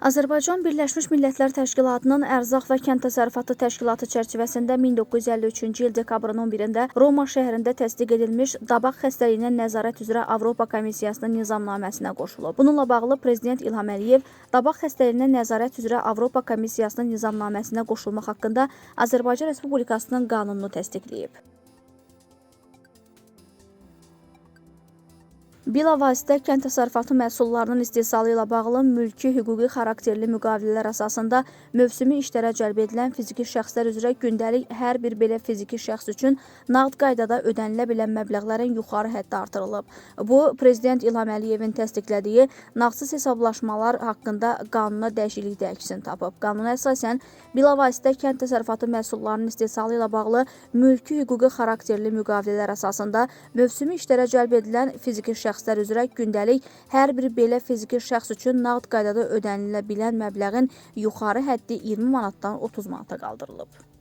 Azərbaycan Birləşmiş Millətlər Təşkilatının Ərzaq və Kənd Təsərrüfatı Təşkilatı çərçivəsində 1953-cü il dekabrın 11-də Roma şəhərində təsdiq edilmiş Dabaq xəstəliyinə nəzarət üzrə Avropa Komissiyasının nizamnaməsinə qoşulub. Bununla bağlı Prezident İlham Əliyev Dabaq xəstəliyinə nəzarət üzrə Avropa Komissiyasının nizamnaməsinə qoşulmaq haqqında Azərbaycan Respublikasının qanununu təsdiqləyib. Bilavasitə kənd təsərrüfatı məhsullarının istehsalı ilə bağlı mülki hüquqi xarakterli müqavilələr əsasında mövsümi işlərə cəlb edilən fiziki şəxslər üzrə gündəlik hər bir belə fiziki şəxs üçün nağd qaydada ödənilə bilən məbləğlərin yuxarı həddi artırılıb. Bu, Prezident İlham Əliyevin təsdiqlədiyi nağdsız hesablaşmalar haqqında qanuna dəyişiklikdə əksini tapıb. Qanuna əsasən, bilavasitə kənd təsərrüfatı məhsullarının istehsalı ilə bağlı mülki hüquqi xarakterli müqavilələr əsasında mövsümi işlərə cəlb edilən fiziki şəxslər üzrə gündəlik hər bir belə fiziki şəxs üçün nağd qaydada ödənilə bilən məbləğin yuxarı həddi 20 manatdan 30 manata qaldırılıb.